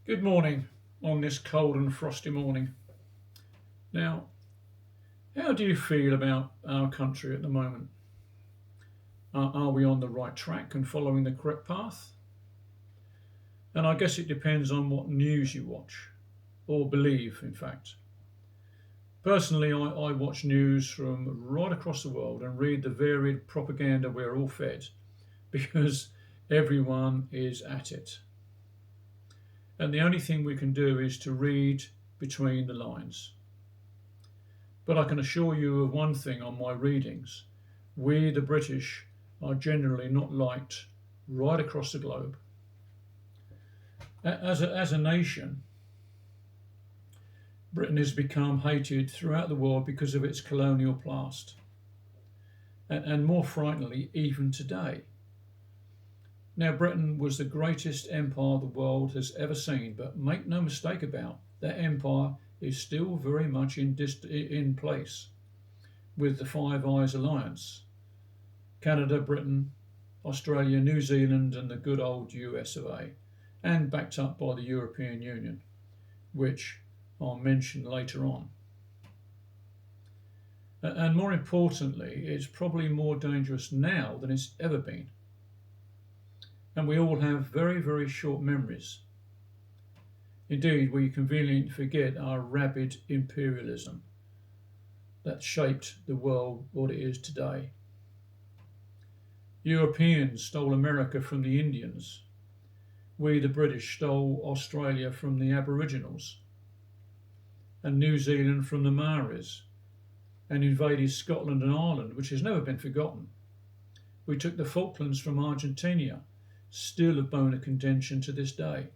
Good morning on this cold and frosty morning. Now, how do you feel about our country at the moment? Are we on the right track and following the correct path? And I guess it depends on what news you watch, or believe, in fact. Personally, I watch news from right across the world and read the varied propaganda we're all fed because everyone is at it. And the only thing we can do is to read between the lines. But I can assure you of one thing on my readings: we, the British, are generally not liked right across the globe. As a nation, Britain has become hated throughout the world because of its colonial past. And more frighteningly, even today. Now, Britain was the greatest empire the world has ever seen, but make no mistake about that empire is still very much in place with the Five Eyes alliance: Canada, Britain, Australia, New Zealand, and the good old US of A, and backed up by the European Union, which I'll mention later on. And more importantly, it's probably more dangerous now than it's ever been. And we all have very, very short memories. Indeed, we conveniently forget our rabid imperialism that shaped the world what it is today. Europeans stole America from the Indians. We, the British, stole Australia from the Aboriginals, and New Zealand from the Maoris, and invaded Scotland and Ireland, which has never been forgotten. We took the Falklands from Argentina, still a bone of contention to this day.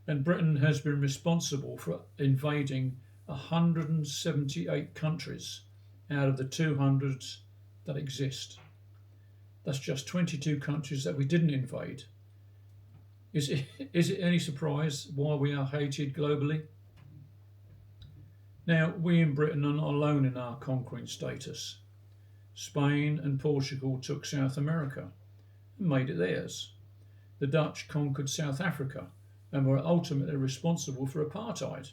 And Britain has been responsible for invading 178 countries out of the 200 that exist. That's just 22 countries that we didn't invade. Is it any surprise why we are hated globally? Now, we in Britain are not alone in our conquering status. Spain and Portugal took South America and made it theirs. The Dutch conquered South Africa and were ultimately responsible for apartheid.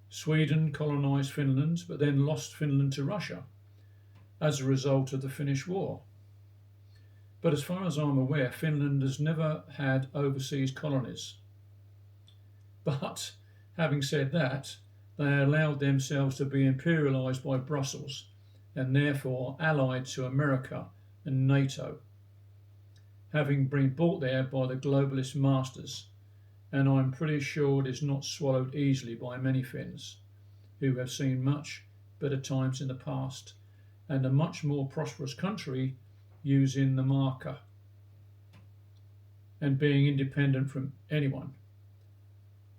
Sweden colonised Finland but then lost Finland to Russia as a result of the Finnish War. But as far as I'm aware, Finland has never had overseas colonies. But having said that, they allowed themselves to be imperialised by Brussels and therefore allied to America and NATO, having been brought there by the globalist masters, and I'm pretty sure it is not swallowed easily by many Finns, who have seen much better times in the past and a much more prosperous country using the marker and being independent from anyone.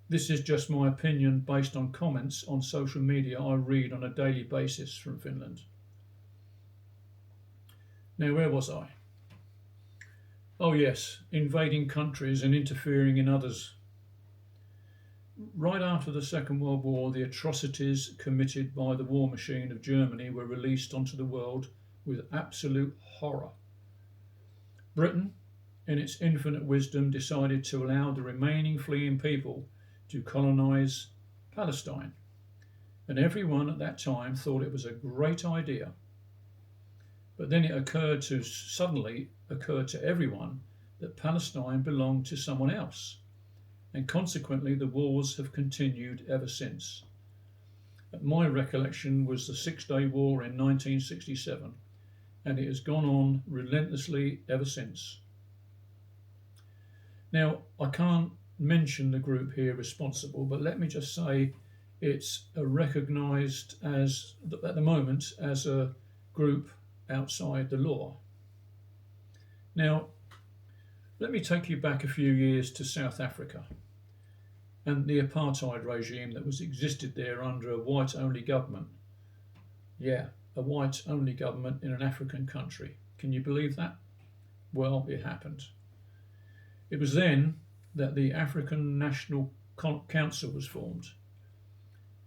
This is just my opinion based on comments on social media I read on a daily basis from Finland. Now, where was I? Oh, yes, invading countries and interfering in others. Right after the Second World War, the atrocities committed by the war machine of Germany were released onto the world with absolute horror. Britain, in its infinite wisdom, decided to allow the remaining fleeing people to colonise Palestine, and everyone at that time thought it was a great idea. But then it suddenly occurred to everyone that Palestine belonged to someone else, and consequently the wars have continued ever since. My recollection was the Six-Day War in 1967, and it has gone on relentlessly ever since. Now, I can't mention the group here responsible, but let me just say it's recognised as, at the moment, as a group outside the law. Now, let me take you back a few years to South Africa and the apartheid regime that was existed there under a white-only government. Yeah, a white-only government in an African country. Can you believe that? Well, it happened. It was then that the African National Council was formed,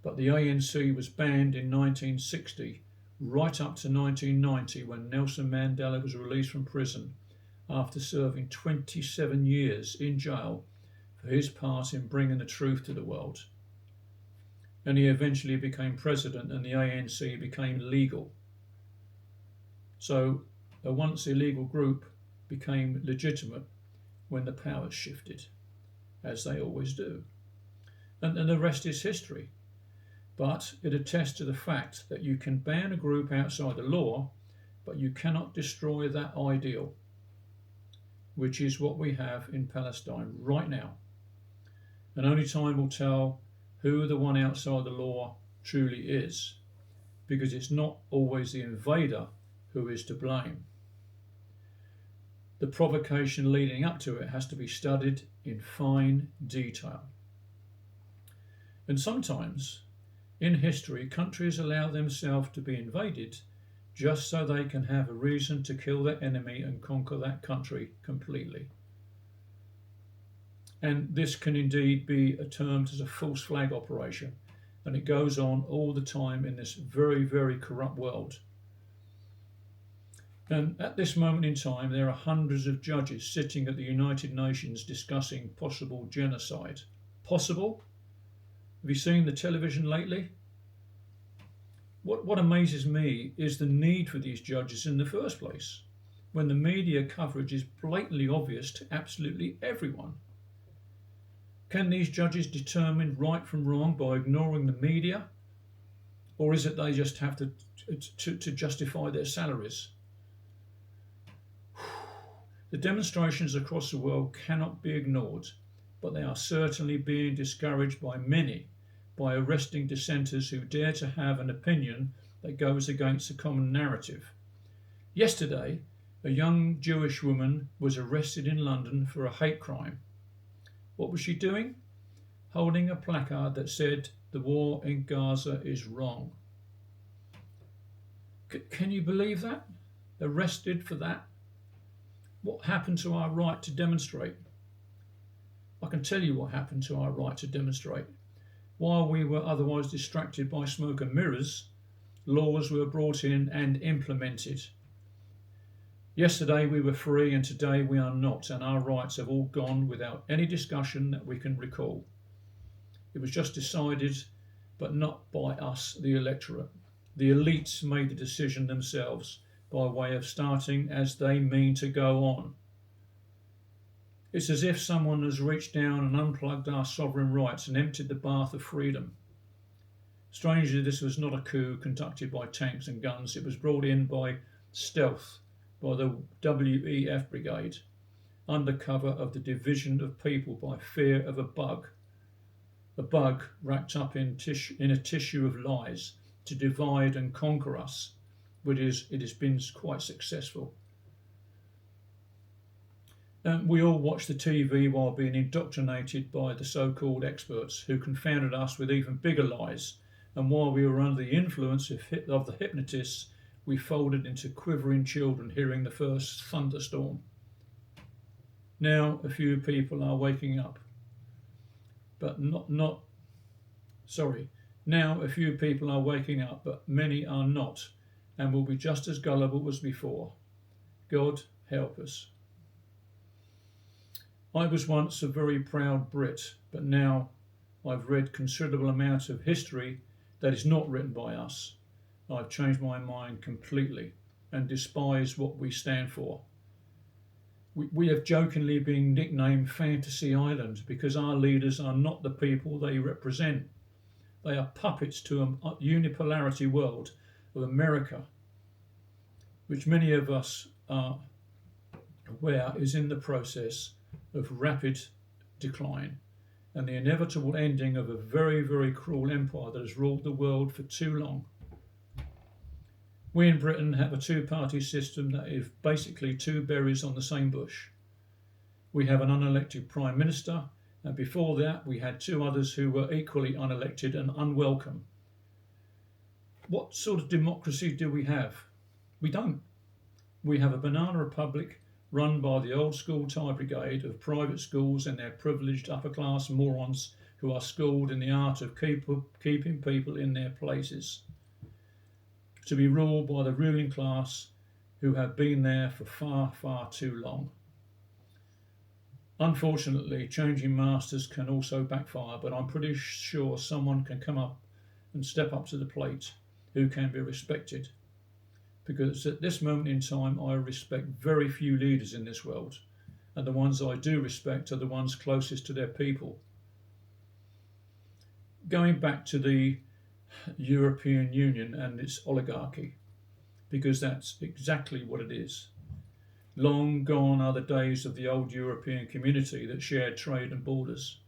but the ANC was banned in 1960, right up to 1990 when Nelson Mandela was released from prison after serving 27 years in jail for his part in bringing the truth to the world. And he eventually became president and the ANC became legal. So a once illegal group became legitimate when the powers shifted, as they always do. And the rest is history. But it attests to the fact that you can ban a group outside the law, but you cannot destroy that ideal, which is what we have in Palestine right now. And only time will tell who the one outside the law truly is, because it's not always the invader who is to blame. The provocation leading up to it has to be studied in fine detail. And sometimes, in history, countries allow themselves to be invaded just so they can have a reason to kill their enemy and conquer that country completely. And this can indeed be termed as a false flag operation, and it goes on all the time in this very, very corrupt world. And at this moment in time, there are hundreds of judges sitting at the United Nations discussing possible genocide. Possible? Have you seen the television lately? What amazes me is the need for these judges in the first place, when the media coverage is blatantly obvious to absolutely everyone. Can these judges determine right from wrong by ignoring the media? Or is it they just have to justify their salaries? The demonstrations across the world cannot be ignored, but they are certainly being discouraged by many by arresting dissenters who dare to have an opinion that goes against the common narrative. Yesterday, a young Jewish woman was arrested in London for a hate crime. What was she doing? Holding a placard that said, "The war in Gaza is wrong." Can you believe that? Arrested for that? What happened to our right to demonstrate? I can tell you what happened to our right to demonstrate. While we were otherwise distracted by smoke and mirrors, laws were brought in and implemented. Yesterday we were free and today we are not, and our rights have all gone without any discussion that we can recall. It was just decided, but not by us, the electorate. The elites made the decision themselves by way of starting as they mean to go on. It's as if someone has reached down and unplugged our sovereign rights and emptied the bath of freedom. Strangely, this was not a coup conducted by tanks and guns. It was brought in by stealth, by the WEF Brigade, under cover of the division of people by fear of a bug wrapped up in a tissue of lies to divide and conquer us, but it has been quite successful. We all watched the TV while being indoctrinated by the so-called experts who confounded us with even bigger lies, and while we were under the influence of the hypnotists, we folded into quivering children hearing the first thunderstorm. Now a few people are waking up, but now a few people are waking up, but many are not, and will be just as gullible as before. God help us. I was once a very proud Brit, but now I've read considerable amount of history that is not written by us. I've changed my mind completely and despise what we stand for. We have jokingly been nicknamed Fantasy Island because our leaders are not the people they represent. They are puppets to a unipolarity world of America, which many of us are aware is in the process of rapid decline and the inevitable ending of a very, very cruel empire that has ruled the world for too long. We in Britain have a two-party system that is basically two berries on the same bush. We have an unelected Prime Minister, and before that we had two others who were equally unelected and unwelcome. What sort of democracy do we have? We don't. We have a banana republic run by the old school Thai brigade of private schools and their privileged upper class morons who are schooled in the art of keeping people in their places, to be ruled by the ruling class who have been there for far, far too long. Unfortunately, changing masters can also backfire, but I'm pretty sure someone can come up and step up to the plate who can be respected. Because at this moment in time, I respect very few leaders in this world, and the ones I do respect are the ones closest to their people. Going back to the European Union and its oligarchy, because that's exactly what it is. Long gone are the days of the old European community that shared trade and borders.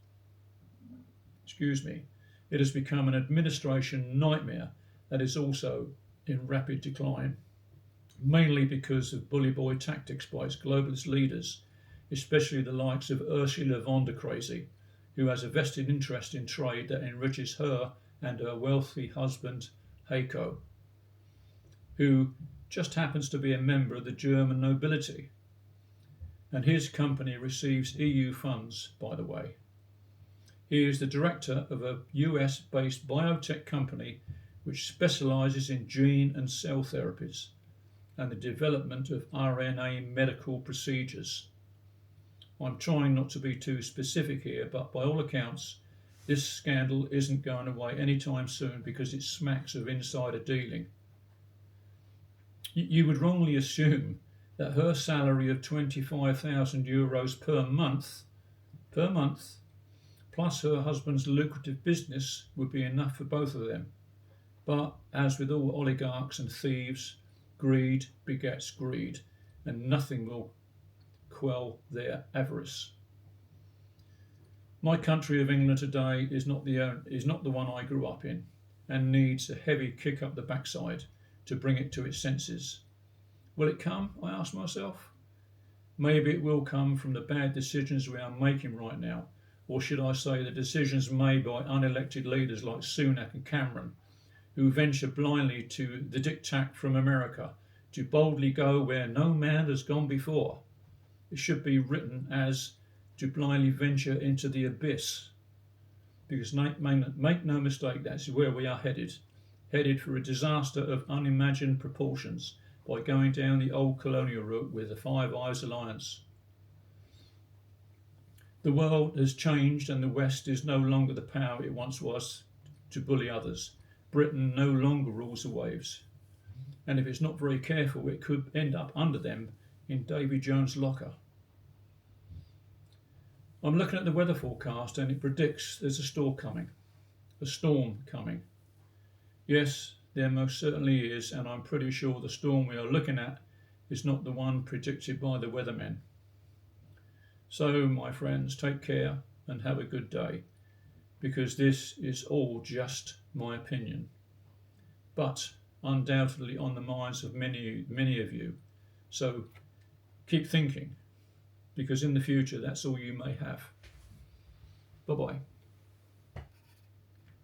Excuse me. It has become an administration nightmare that is also in rapid decline, mainly because of bully boy tactics by its globalist leaders, especially the likes of Ursula von der Crazy, who has a vested interest in trade that enriches her and her wealthy husband Heiko, who just happens to be a member of the German nobility. And his company receives EU funds, by the way. He is the director of a US based biotech company which specialises in gene and cell therapies and the development of RNA medical procedures. I'm trying not to be too specific here, but by all accounts, this scandal isn't going away anytime soon because it smacks of insider dealing. You would wrongly assume that her salary of €25,000 per month, plus her husband's lucrative business would be enough for both of them. But as with all oligarchs and thieves, greed begets greed, and nothing will quell their avarice. My country of England today is not the one I grew up in, and needs a heavy kick up the backside to bring it to its senses. Will it come? I ask myself. Maybe it will come from the bad decisions we are making right now, or should I say the decisions made by unelected leaders like Sunak and Cameron, who venture blindly to the diktat from America, to boldly go where no man has gone before. It should be written as to blindly venture into the abyss. Because make no mistake, that's where we are headed for a disaster of unimagined proportions by going down the old colonial route with the Five Eyes Alliance. The world has changed and the West is no longer the power it once was to bully others. Britain no longer rules the waves. And if it's not very careful, it could end up under them in Davy Jones' locker. I'm looking at the weather forecast and it predicts there's a storm coming. Yes, there most certainly is, and I'm pretty sure the storm we are looking at is not the one predicted by the weathermen. So, my friends, take care and have a good day, because this is all just my opinion, but undoubtedly on the minds of many of you. So, keep thinking, because in the future that's all you may have. Bye-bye.